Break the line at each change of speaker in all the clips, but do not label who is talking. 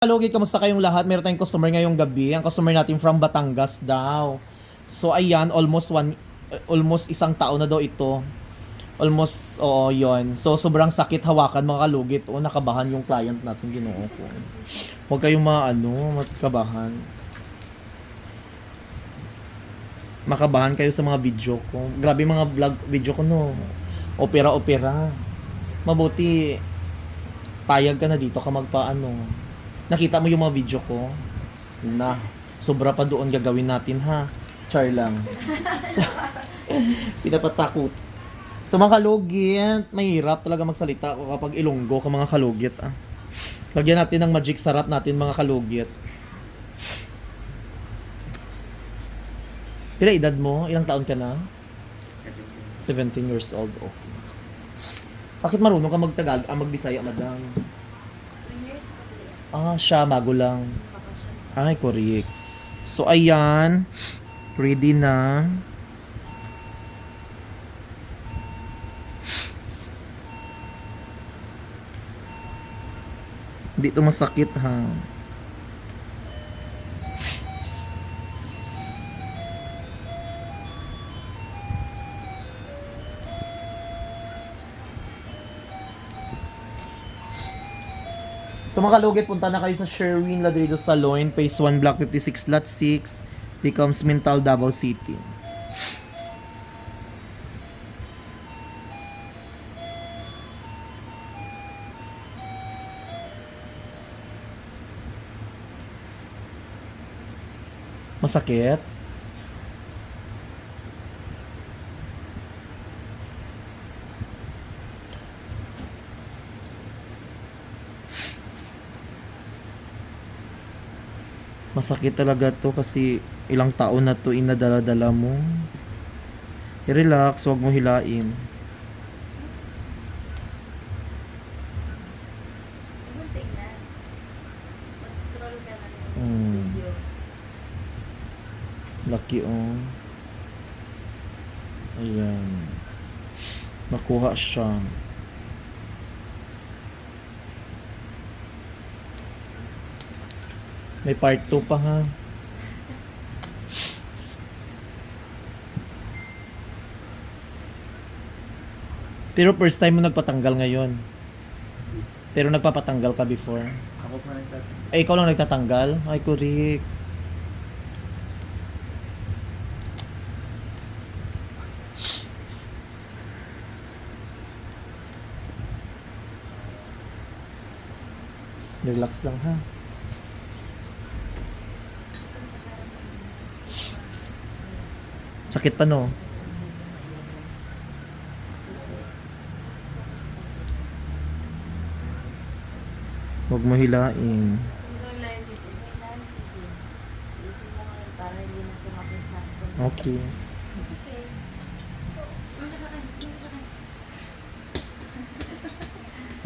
Hello, kamusta kayong lahat? Meron tayong customer ngayong gabi. Ang customer natin from Batangas daw. So ayan, almost isang taon na daw ito. Almost, oo, yon. So sobrang sakit hawakan mga kalugit. O, nakabahan yung client natin, ginoo ko. Huwag kayong makabahan. Makabahan kayo sa mga video ko. Grabe mga vlog video ko, no. Opera. Mabuti, payag ka na dito ka nakita mo yung mga video ko? Na, sobra pa doon gagawin natin ha. Char lang. So, pinapatakot. So mga kalugit, mahirap talaga magsalita ko kapag ilonggo ka mga kalugit. Lagyan natin ng magic sarap natin mga kalugit. Pila edad mo? Ilang taon ka na? 17 years old. Okay. Bakit marunong ka magbisaya, madam? Siya, bago lang. Ay, correct. So, ayan. Ready na. Hindi ito masakit, ha? So mga kalugit, punta na kayo sa Sherwin Ladrido Salon, Phase 1, Block 56, Lot 6, becomes Mental, Davao City. Masakit? Masakit talaga to kasi ilang taon na to inadala-dala mo. I-relax, huwag mo hilain.
Mag-scroll ka ng video.
Lucky oh. Ayan. Nakuha siya. May part 2 pa ha. Pero first time mo nagpatanggal ngayon. Pero nagpapatanggal ka before.
Ako pa nagtatanggal.
Ikaw lang nagtatanggal? Ay, correct. Relax lang ha. Sakit pa no? Huwag mo hilain. Okay.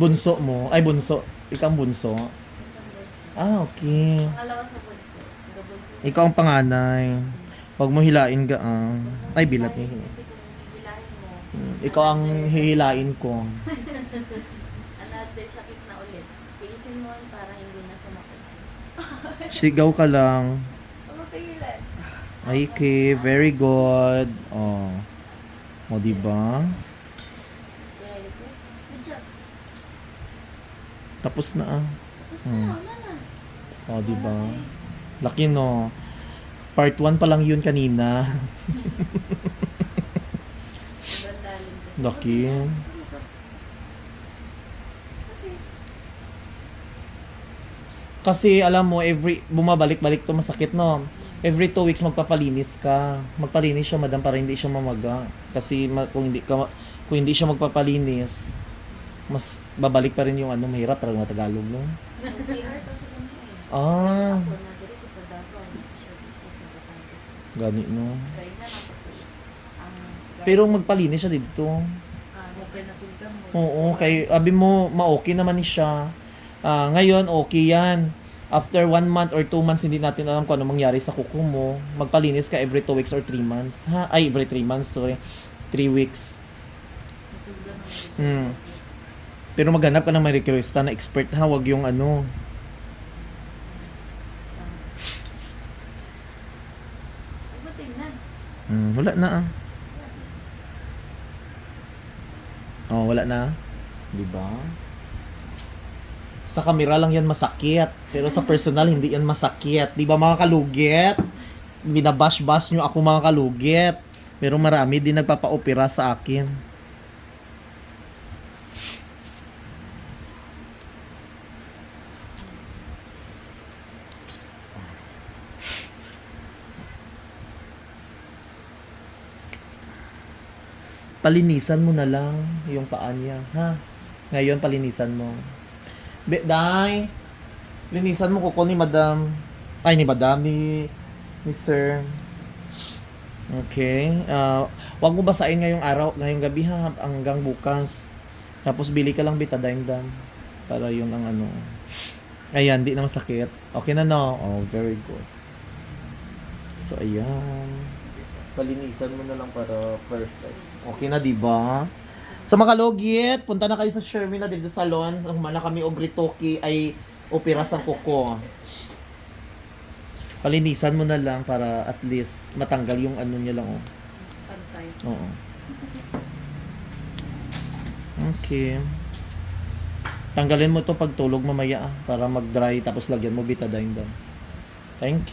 Bunso mo? Ay, bunso. Ikaw ang bunso? Okay.
Pangalawa sa bunso.
Ikaw ang panganay. Huwag mo hilain gaang. Ay, bilat niya.
Kasi kung bibilahin mo,
Ikaw ang hihilain ko.
another sakit na ulit. Tiisin mo yun para hindi na sumakit.
Sigaw ka lang.
Huwag mo pigilan.
Ay, okay. Very good. Oh. O, diba?
Very good. Good job.
Tapos na ah.
Tapos na, wala na.
O, diba? Laki no. Part 1 pa lang yun kanina.
Sobrang lalim kasi.
Laki.
Okay.
Kasi alam mo, bumabalik-balik to masakit no. Every 2 weeks magpapalinis ka. Magpalinis siya madam para hindi siya mamaga. Kasi kung hindi siya magpapalinis, mas babalik pa rin yung mahirap talaga na Tagalog no.
PR kasi kami eh.
Ah,
Ako na diri ko sa Davao. Siya dito sa Batangas.
gani no.
Try na lang kasi ang
Pero magpalinis siya dito.
open na sultan mo.
Oo, kay abi mo ma-okay naman ni siya. Ngayon okay yan. After 1 month or 2 months hindi natin alam kung ano mangyari sa kuko mo. Magpalinis ka every 2 weeks or 3 months. Ha? Ay, every 3 months, sorry. 3 weeks.
Nasultan mo.
Hmm. Pero maghanap ka ng may requesta na expert ha, wag yung
tingnan.
Wala na ah. Oh, wala na. Di ba? Sa kamera lang yan masakit. Pero sa personal, hindi yan masakit. Di ba mga kalugit? Binabash-bash nyo ako mga kalugit. Pero marami din nagpapa-opera sa akin. Palinisan mo na lang yung paa niya, ha? Ngayon, palinisan mo. Day, linisan mo kuko ni Madam. Ay, ni Madam, ni Sir. Okay. Wag mo basahin ngayong araw, ngayong gabi ha, hanggang bukas. Tapos bili ka lang betadine dam. Para yun ang ano. Ayan, di na masakit. Okay na no? Oh, very good. So, ayan. Palinisan mo na lang para perfect. Okay na, di ba? So, mga kalugit, punta na kayo sa Sherwin na dito sa salon. Ang mana kami og ritoki ay opera sa kuko. Palinisan mo na lang para at least matanggal yung ano niya lang. Oh.
Pantay.
Oo. Okay. Tanggalin mo to pag tulog mamaya para mag-dry tapos lagyan mo betadine doon. Thank you.